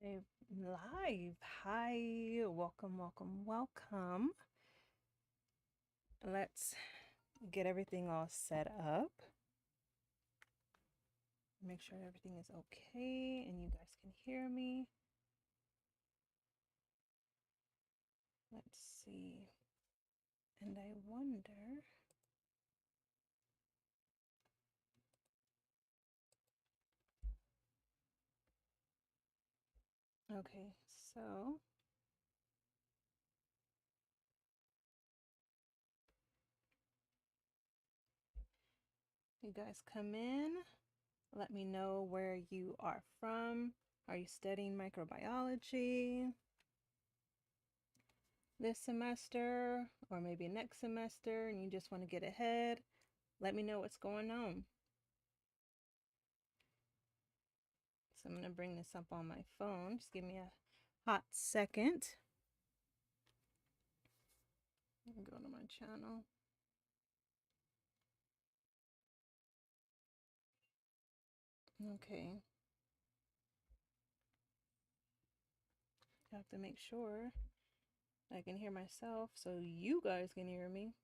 Hey, live. Hi, welcome, welcome, welcome. Let's get everything all set up. Make sure everything is okay and you guys can hear me. Let's see. And I wonder. Okay, so you guys come in. Let me know where you are from. Are you studying microbiology this semester or maybe next semester and you just want to get ahead? Let me know what's going on. So I'm going to bring this up on my phone. Just give me a hot second. Go to my channel. Okay. I have to make sure I can hear myself so you guys can hear me.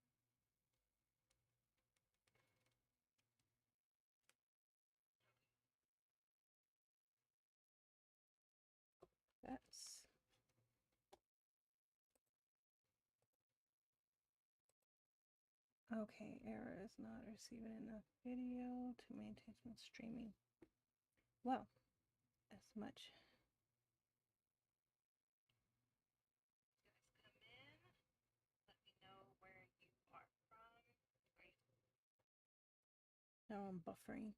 That's okay. Error is not receiving enough video to maintain smooth streaming. Well, as much. Now I'm buffering.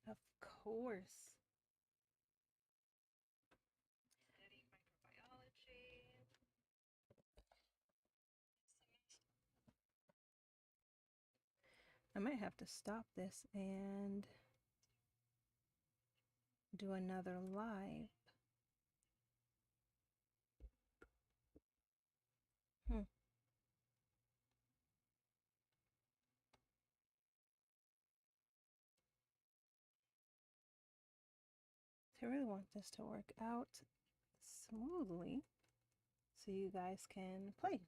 Of course. Studying microbiology. I might have to stop this and do another live. I really want this to work out smoothly so you guys can play.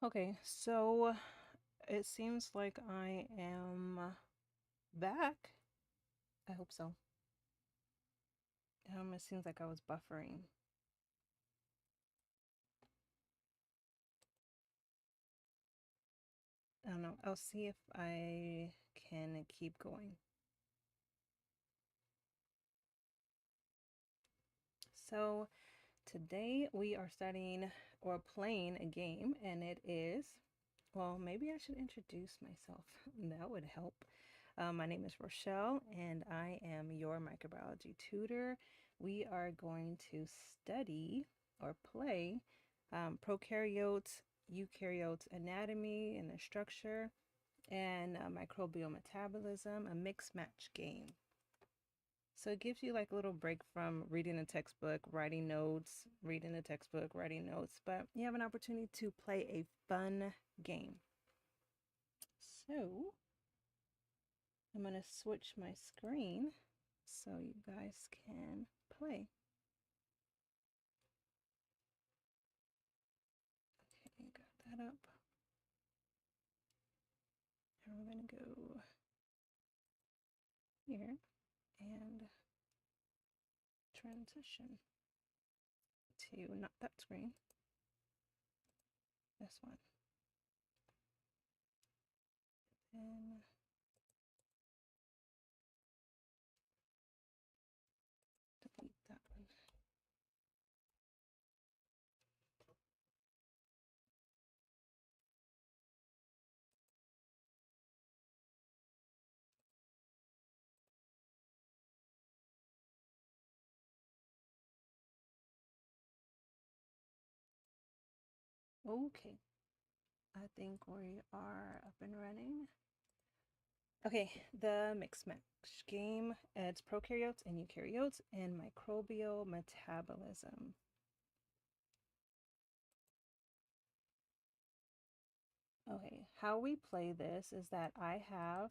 Okay, so it seems like I am back. I hope so. It seems like I was buffering. I don't know. I'll see if I can keep going. So today we are studying or playing a game, and it is, well, maybe I should introduce myself. That would help. My name is Rochelle, and I am your microbiology tutor. We are going to study or play prokaryotes, eukaryotes anatomy and their structure, and microbial metabolism, a mixed match game. So it gives you like a little break from reading a textbook, writing notes, reading a textbook, writing notes, but you have an opportunity to play a fun game. So I'm going to switch my screen so you guys can play. Okay, got that up. And we're going to go here and transition to not that screen, this one. Okay, I think we are up and running. Okay, the mixed match game. It's prokaryotes and eukaryotes and microbial metabolism. Okay, how we play this is that I have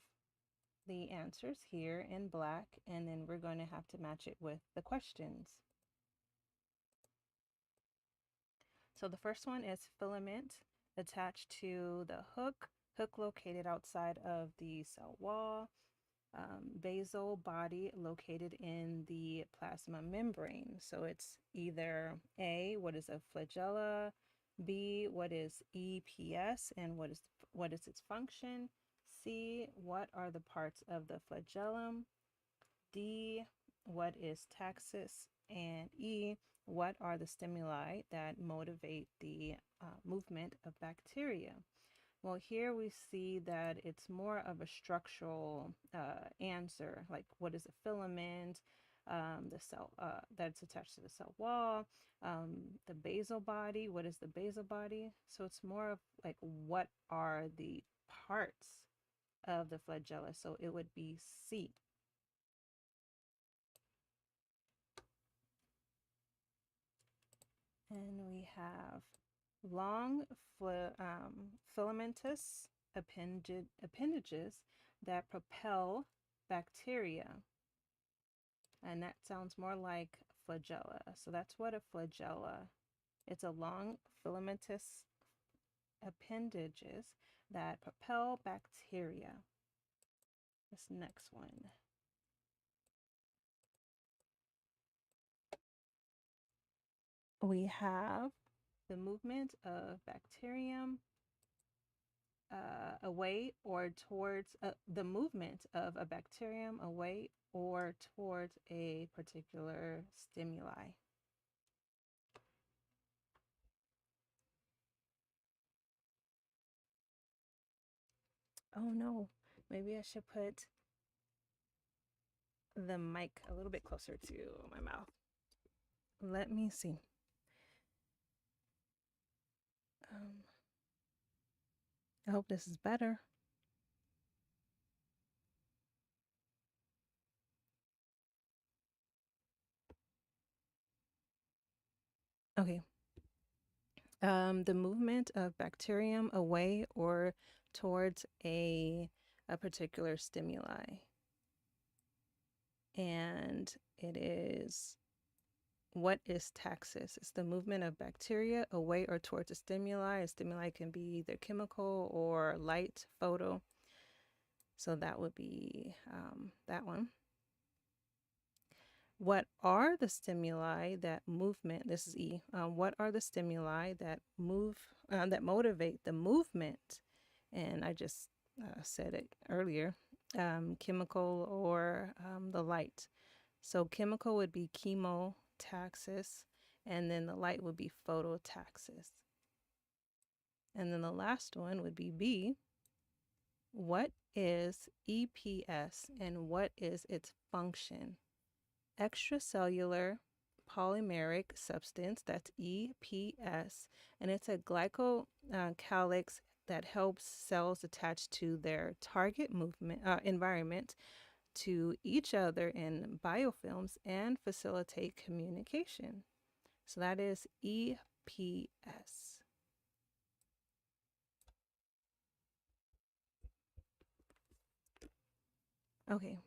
the answers here in black, and then we're going to have to match it with the questions. So the first one is filament attached to the hook located outside of the cell wall, basal body located in the plasma membrane. So it's either A, what is a flagella, B, what is EPS and what is its function, C, what are the parts of the flagellum, D, what is taxis, and E, what are the stimuli that motivate the movement of bacteria. Well, here we see that it's more of a structural answer, like what is a filament, the cell that's attached to the cell wall, the basal body, what is the basal body? So it's more of like what are the parts of the flagella? So it would be C. And we have long filamentous appendages that propel bacteria. And that sounds more like flagella. So that's what a flagella. It's a long filamentous appendages that propel bacteria. This next one. We have the movement of bacterium away or towards the movement of a bacterium away or towards a particular stimuli. Oh no, maybe I should put the mic a little bit closer to my mouth. Let me see. I hope this is better. Okay. The movement of bacterium away or towards a particular stimuli. And it is, what is taxis? It's the movement of bacteria away or towards a stimuli. A stimuli can be either chemical or light, photo. So that would be that one. What are the stimuli that movement? This is E. What are the stimuli that that motivate the movement? And I just said it earlier, chemical or the light. So chemical would be chemotaxis, and then the light would be phototaxis. And then the last one would be B. What is EPS and what is its function? Extracellular polymeric substance, that's EPS, and it's a glycocalyx that helps cells attach to their target environment to each other in biofilms and facilitate communication. So that is EPS. Okay,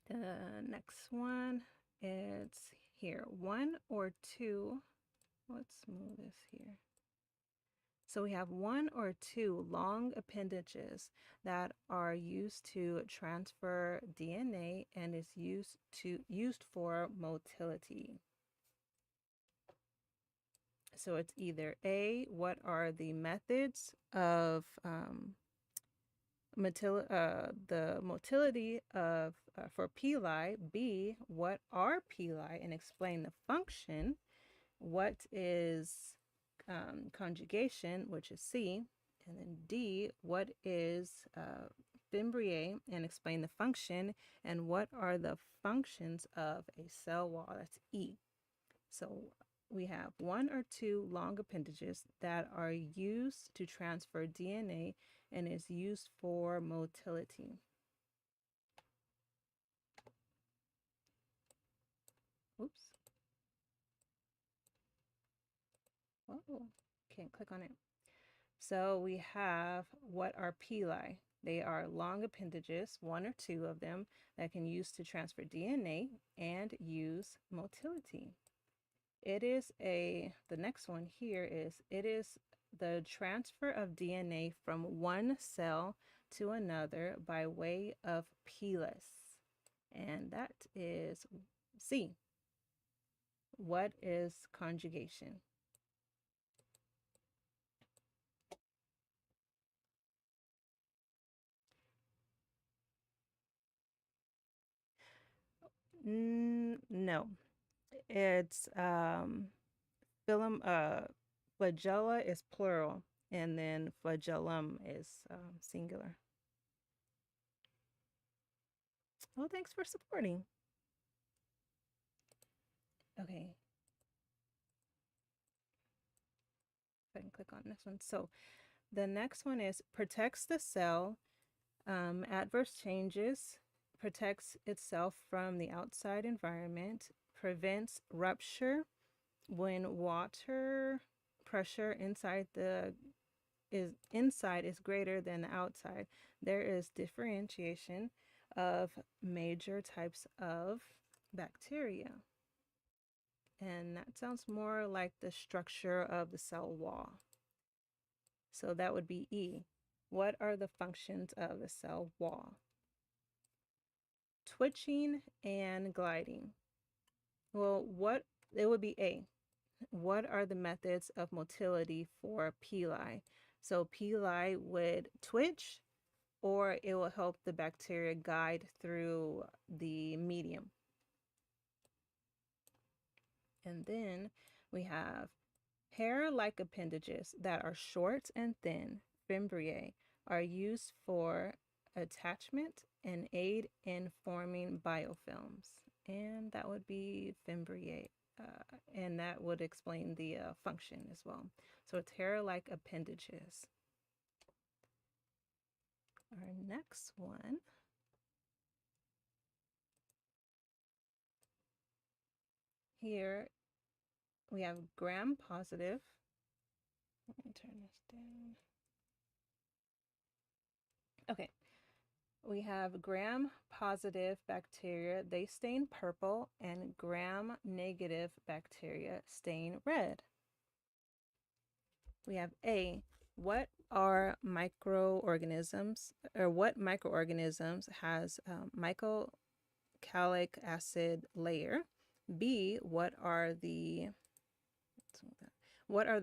the next one, it's here, 1 or 2. Let's move this here. So we have 1 or 2 long appendages that are used to transfer DNA and is used for motility. So it's either A, what are the methods of the motility of for pili, B, what are pili and explain the function, what is conjugation, which is C, and then D, what is Fimbriae and explain the function, and what are the functions of a cell wall, that's E. So we have one or two long appendages that are used to transfer DNA and is used for motility. Oops. Oh, can't click on it. So we have what are pili. They are long appendages, one or two of them, that can use to transfer DNA and use motility. The next one here is, it is the transfer of DNA from one cell to another by way of pilus. And that is C. What is conjugation? No. It's flagella is plural, and then flagellum is singular. Well, thanks for supporting. Okay. If I can click on this one. So the next one is protects the cell, adverse changes, protects itself from the outside environment, prevents rupture when water pressure inside is greater than the outside. There is differentiation of major types of bacteria. And that sounds more like the structure of the cell wall. So that would be E. What are the functions of the cell wall? Twitching and gliding. Well, it would be A. What are the methods of motility for pili? So pili would twitch, or it will help the bacteria guide through the medium. And then we have hair-like appendages that are short and thin, fimbriae, are used for attachment and aid in forming biofilms. And that would be fimbriae. And that would explain the function as well. So it's hair-like appendages. Our next one here, we have gram-positive. Let me turn this down. Okay. We have gram-positive bacteria. They stain purple, and gram-negative bacteria stain red. We have A. What are microorganisms, or what microorganisms has mycocalic acid layer? B. What are the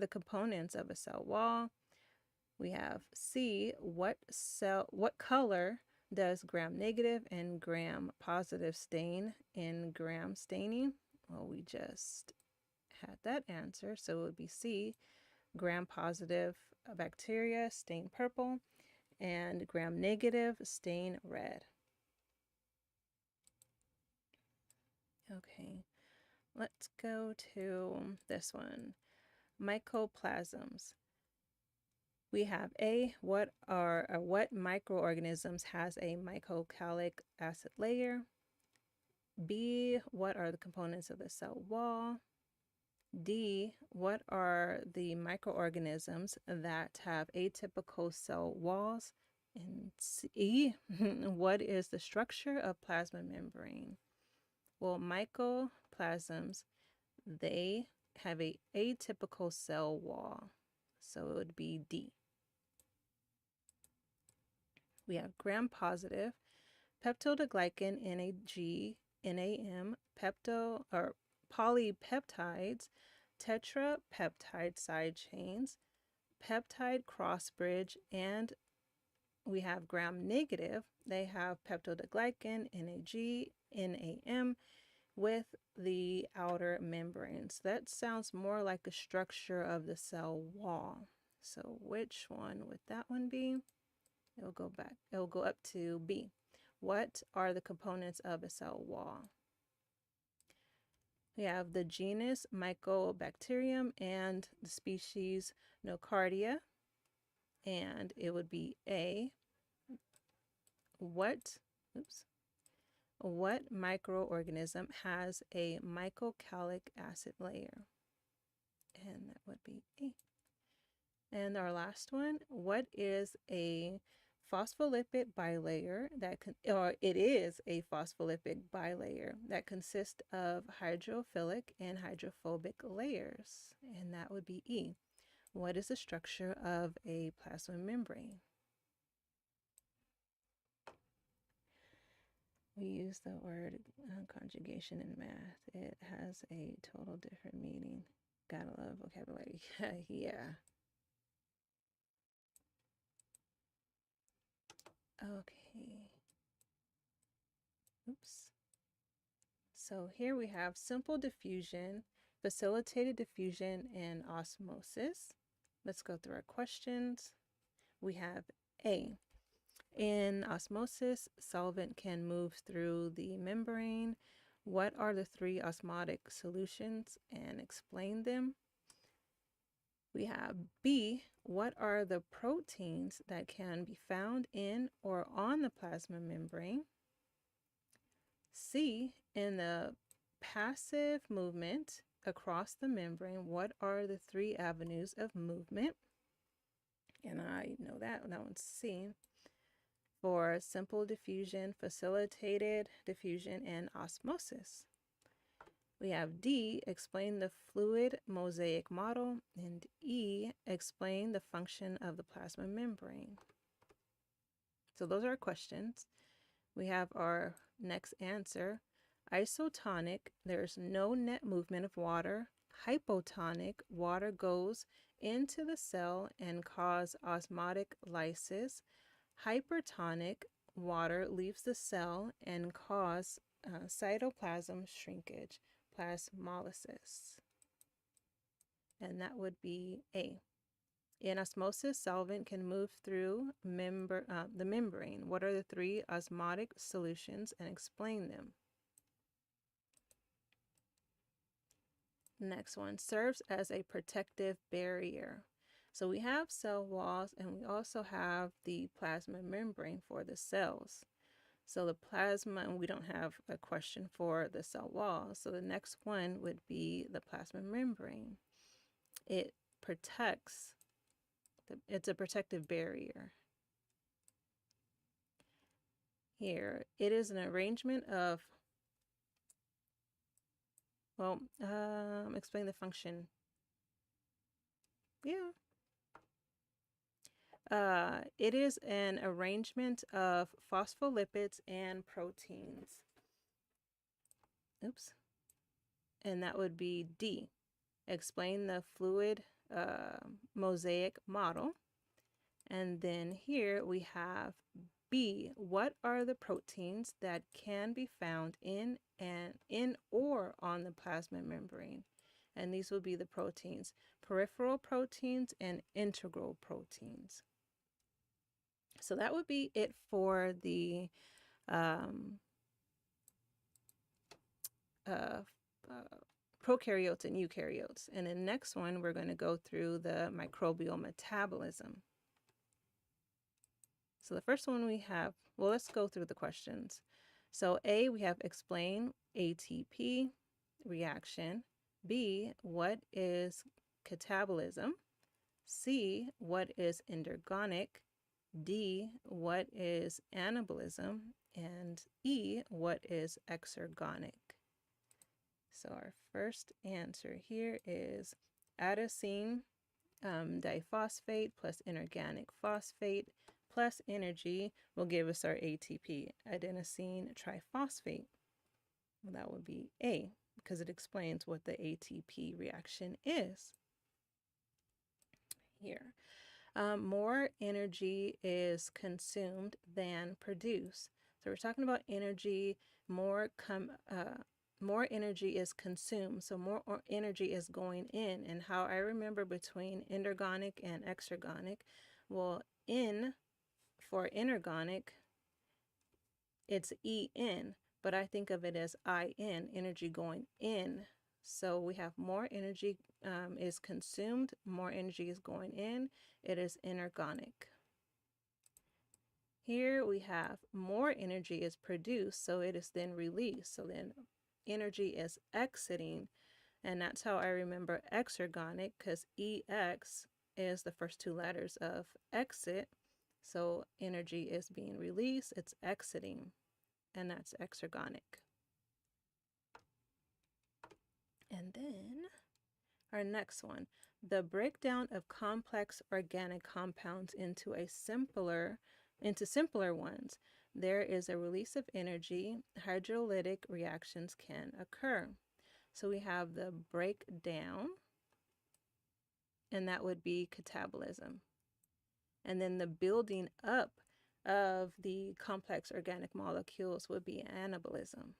components of a cell wall? We have C. What color does gram-negative and gram-positive stain in gram staining? Well, we just had that answer, so it would be C. Gram-positive bacteria stain purple, and gram-negative stain red. Okay, let's go to this one. Mycoplasms. We have A, what microorganisms has a mycocalic acid layer? B, what are the components of the cell wall? D, what are the microorganisms that have atypical cell walls? And C, what is the structure of plasma membrane? Well, mycoplasms, they have a atypical cell wall, so it would be D. We have gram-positive, peptidoglycan, NAG, NAM, polypeptides, tetrapeptide side chains, peptide cross bridge, and we have gram-negative. They have peptidoglycan, NAG, NAM, with the outer membrane. So that sounds more like a structure of the cell wall. So which one would that one be? It'll go back. It'll go up to B. What are the components of a cell wall? We have the genus Mycobacterium and the species Nocardia. And it would be A, what microorganism has a mycocalic acid layer? And that would be A. And our last one, what is a phospholipid bilayer it is a phospholipid bilayer that consists of hydrophilic and hydrophobic layers? And that would be E. What is the structure of a plasma membrane? We use the word conjugation in math. It has a total different meaning. Gotta love vocabulary. Yeah. Okay. Oops. So here we have simple diffusion, facilitated diffusion, and osmosis. Let's go through our questions. We have A. In osmosis, solvent can move through the membrane. What are the three osmotic solutions and explain them? We have B. What are the proteins that can be found in or on the plasma membrane? C. In the passive movement across the membrane, what are the three avenues of movement? And I know that one's C. For simple diffusion, facilitated diffusion, and osmosis. We have D, explain the fluid mosaic model, and E, explain the function of the plasma membrane. So those are our questions. We have our next answer. Isotonic, there's no net movement of water. Hypotonic, water goes into the cell and cause osmotic lysis. Hypertonic, water leaves the cell and cause cytoplasm shrinkage, plasmolysis. And that would be A. In osmosis, solvent can move through the membrane. What are the three osmotic solutions and explain them? Next one, serves as a protective barrier. So we have cell walls and we also have the plasma membrane for the cells. So the plasma, and we don't have a question for the cell wall. So the next one would be the plasma membrane. It protects, it's a protective barrier. Here, it is an arrangement of, explain the function. Yeah. It is an arrangement of phospholipids and proteins. Oops. And that would be D. Explain the fluid mosaic model. And then here we have B. What are the proteins that can be found in or on the plasma membrane? And these will be the proteins, peripheral proteins and integral proteins. So that would be it for the prokaryotes and eukaryotes. And the next one, we're going to go through the microbial metabolism. So the first one we have, well, let's go through the questions. So A, we have explain ATP reaction. B, what is catabolism? C, what is endergonic? D, what is anabolism? And E, what is exergonic? So our first answer here is adenosine diphosphate plus inorganic phosphate plus energy will give us our ATP, adenosine triphosphate. Well, that would be A, because it explains what the ATP reaction is. Here, more energy is consumed than produced. So we're talking about energy, more energy is consumed, so more energy is going in. And how I remember between endergonic and exergonic, well, for inorganic, it's EN, but I think of it as IN, energy going in So we have more energy is consumed, more energy is going in. It is inorganic. Here we have more energy is produced, so it is then released. So then energy is exiting, and that's how I remember exergonic, because EX is the first two letters of exit. So energy is being released, it's exiting, and that's exergonic. And then our next one, the breakdown of complex organic compounds into simpler ones. There is a release of energy. Hydrolytic reactions can occur. So we have the breakdown, and that would be catabolism. And then the building up of the complex organic molecules would be anabolism.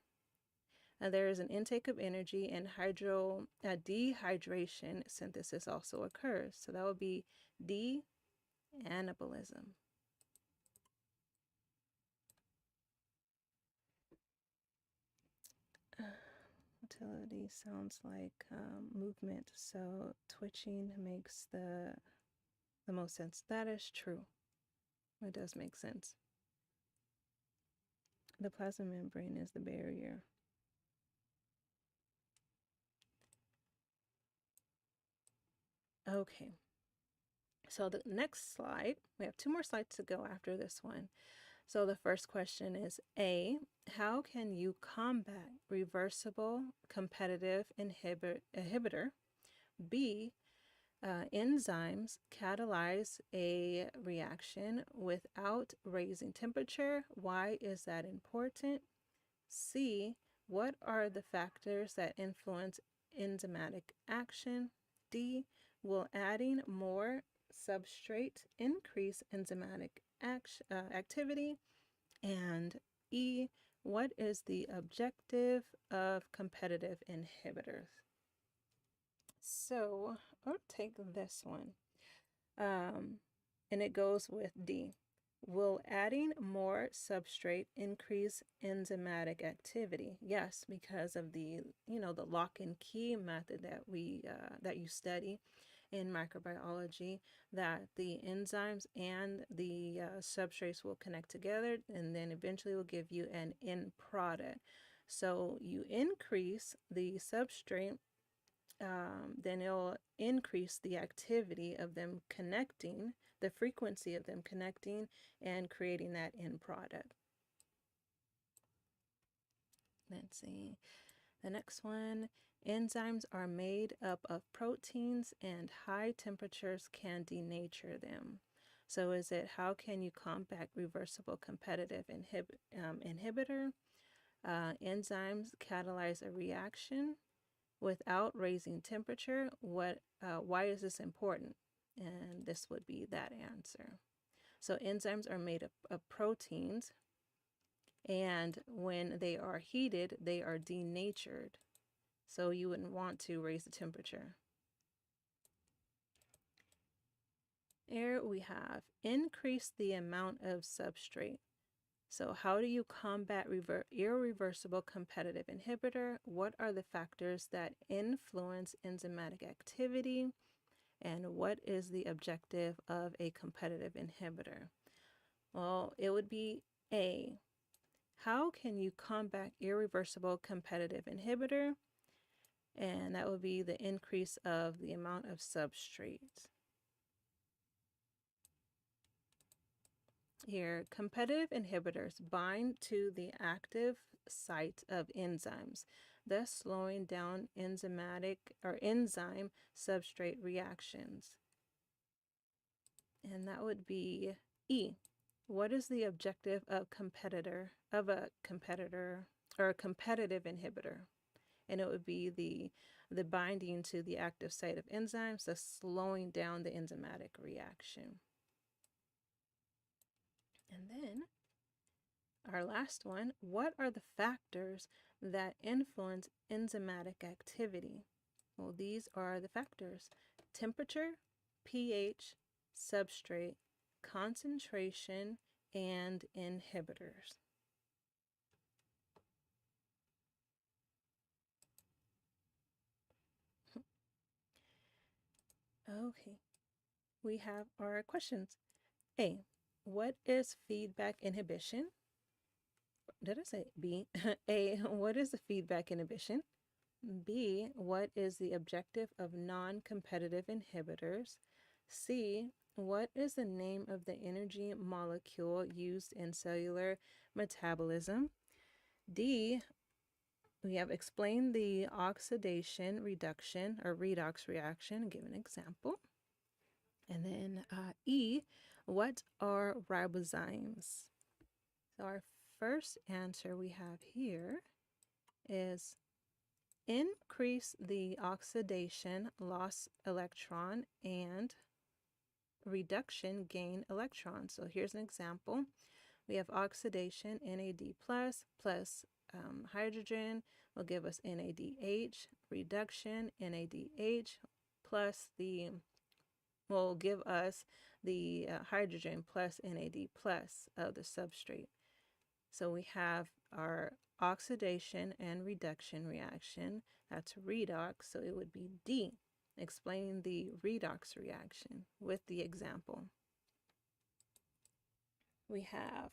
There is an intake of energy, and dehydration synthesis also occurs. So that would be de-anabolism. Motility sounds like movement, so twitching makes the most sense. That is true. It does make sense. The plasma membrane is the barrier. Okay. So the next slide, we have 2 more slides to go after this one. So the first question is A, how can you combat reversible competitive inhibitor? B, enzymes catalyze a reaction without raising temperature. Why is that important? C, what are the factors that influence enzymatic action? D, will adding more substrate increase enzymatic activity? And E, what is the objective of competitive inhibitors? So I'll take this one. And it goes with D. Will adding more substrate increase enzymatic activity? Yes, because of the lock and key method that you study in microbiology, that the enzymes and the substrates will connect together, and then eventually will give you an end product. So you increase the substrate, then it'll increase the activity of them connecting, the frequency of them connecting, and creating that end product. Let's see. The next one, enzymes are made up of proteins, and high temperatures can denature them. So is it, how can you combat reversible competitive inhibitor? Enzymes catalyze a reaction without raising temperature. Why is this important? And this would be that answer. So enzymes are made up of proteins, and when they are heated, they are denatured. So you wouldn't want to raise the temperature. Here we have increase the amount of substrate. So how do you combat irreversible competitive inhibitor? What are the factors that influence enzymatic activity? And what is the objective of a competitive inhibitor? Well, it would be A. How can you combat irreversible competitive inhibitor? And that would be the increase of the amount of substrate. Here, competitive inhibitors bind to the active site of enzymes, thus slowing down enzymatic or enzyme substrate reactions. And that would be E. What is the objective of a competitive inhibitor? And it would be the binding to the active site of enzymes, thus slowing down the enzymatic reaction. And then our last one, what are the factors that influence enzymatic activity? Well, these are the factors: temperature, pH, substrate, concentration, and inhibitors. Okay, we have our questions. A, what is feedback inhibition? Did I say B? A, what is the feedback inhibition? B, what is the objective of non-competitive inhibitors? C, what is the name of the energy molecule used in cellular metabolism? D, we have explained the oxidation reduction or redox reaction. Give an example. And then E, what are ribozymes? So our first answer we have here is increase the oxidation, loss electron, and reduction, gain electron. So here's an example. We have oxidation, NAD plus hydrogen will give us NADH. Reduction, NADH plus will give us the hydrogen plus NAD plus of the substrate. So we have our oxidation and reduction reaction. That's redox, so it would be D, explaining the redox reaction with the example. We have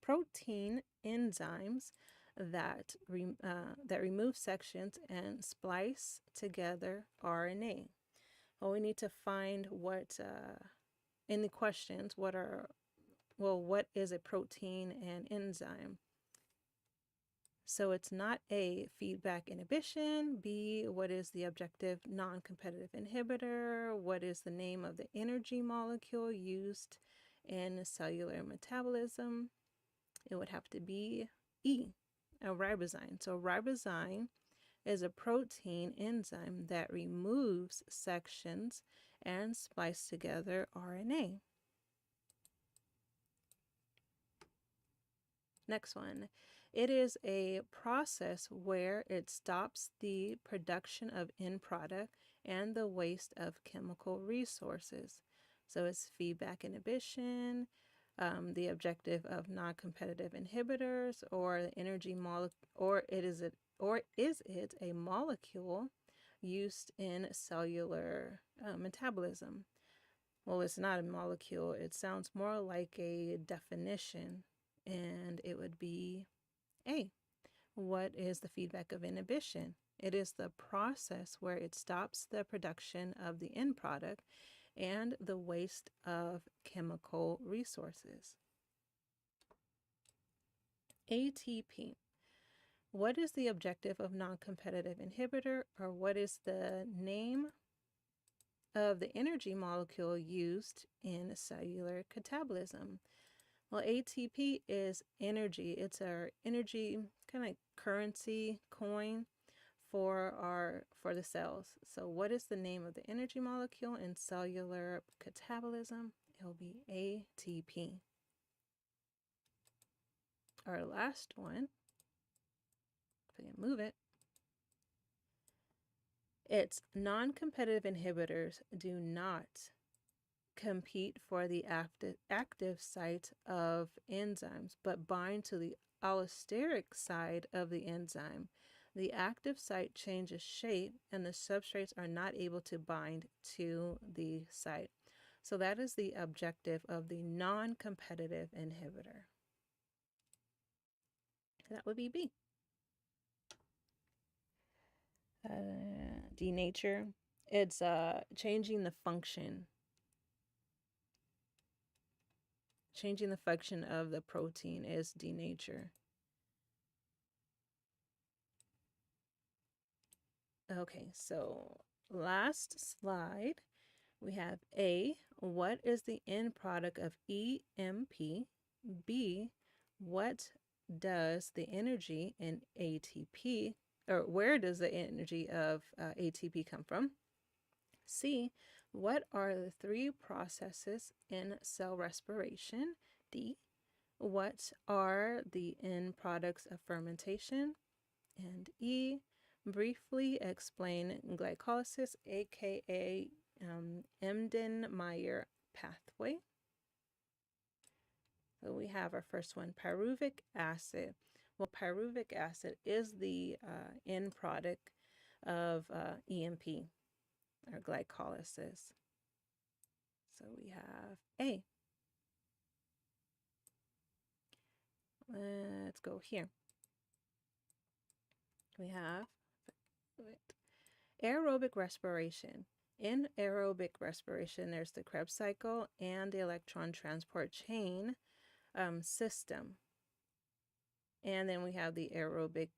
protein enzymes that remove sections and splice together RNA. Well, we need to find what in the questions what is a protein and enzyme? So it's not A, feedback inhibition. B, what is the objective non-competitive inhibitor? What is the name of the energy molecule used in cellular metabolism? It would have to be E, a ribozyme. So ribozyme is a protein enzyme that removes sections and splice together RNA. Next one. It is a process where it stops the production of end product and the waste of chemical resources. So it's feedback inhibition, the objective of non-competitive inhibitors, or the energy molecule, or is it a molecule used in cellular metabolism? Well, it's not a molecule. It sounds more like a definition, and it would be A. What is the feedback of inhibition? It is the process where it stops the production of the end product and the waste of chemical resources. ATP. What is the objective of non-competitive inhibitor, or what is the name of the energy molecule used in cellular catabolism? Well, ATP is energy. It's our energy kind of like currency coin for the cells. So what is the name of the energy molecule in cellular catabolism? It will be ATP. Our last one, if I can move it, it's non-competitive inhibitors do not compete for the active site of enzymes, but bind to the allosteric side of the enzyme. The active site changes shape and the substrates are not able to bind to the site. So that is the objective of the non-competitive inhibitor. That would be B. Denature. It's changing the function. Changing the function of the protein is denature. Okay, so last slide, we have A, what is the end product of EMP? B, what does the energy in ATP, or where does the energy of ATP come from? C, what are the three processes in cell respiration? D, what are the end products of fermentation? And E, briefly explain glycolysis, aka Embden-Meyer pathway. So we have our first one, pyruvic acid. Well, pyruvic acid is the end product of EMP, or glycolysis. So we have A. Let's go here. We have aerobic respiration. In aerobic respiration, there's the Krebs cycle and the electron transport chain system. And then we have the aerobic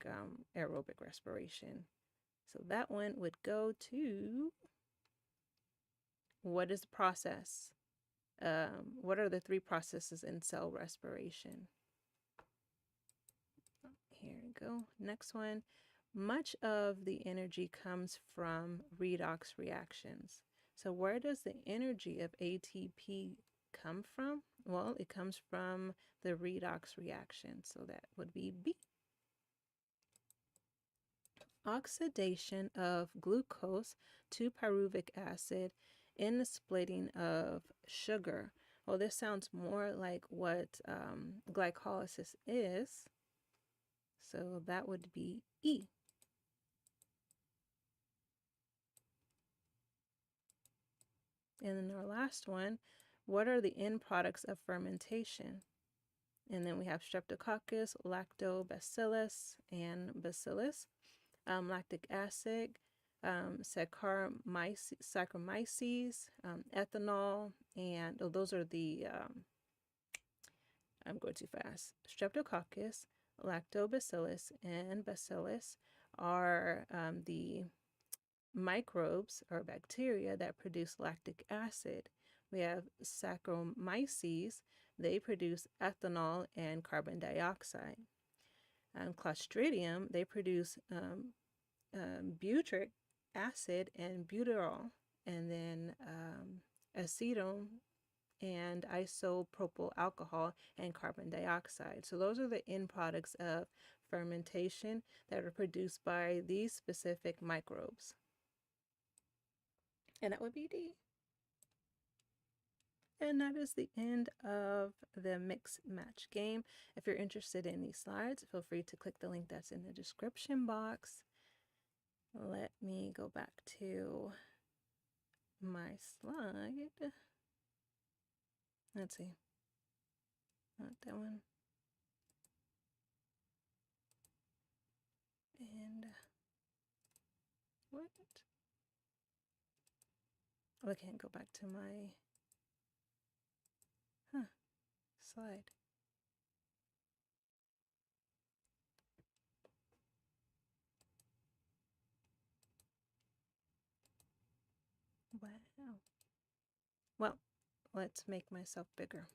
respiration. So that one would go to, what is the process? What are the three processes in cell respiration? Here we go. Next one. Much of the energy comes from redox reactions. So where does the energy of ATP come from? Well, it comes from the redox reaction. So that would be B. Oxidation of glucose to pyruvic acid in the splitting of sugar. Well, this sounds more like what glycolysis is. So that would be E. And then our last one, what are the end products of fermentation? And then we have Streptococcus, Lactobacillus, and Bacillus, lactic acid, Saccharomyces, ethanol, and those are the, I'm going too fast. Streptococcus, Lactobacillus, and Bacillus are the microbes or bacteria that produce lactic acid. We have Saccharomyces, they produce ethanol and carbon dioxide. Clostridium, they produce butyric acid and butyrol, and then acetone and isopropyl alcohol and carbon dioxide. So those are the end products of fermentation that are produced by these specific microbes. And that would be D. And that is the end of the mix match game. If you're interested in these slides, feel free to click the link that's in the description box. Let me go back to my slide. Let's see. Not that one. And what? Oh, I can't go back to my slide. Wow. Well, let's make myself bigger.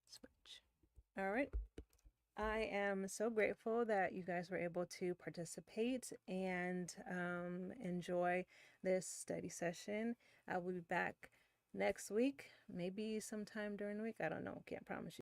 Switch. All right. I am so grateful that you guys were able to participate and enjoy this study session. I will be back next week, maybe sometime during the week. I don't know. Can't promise you.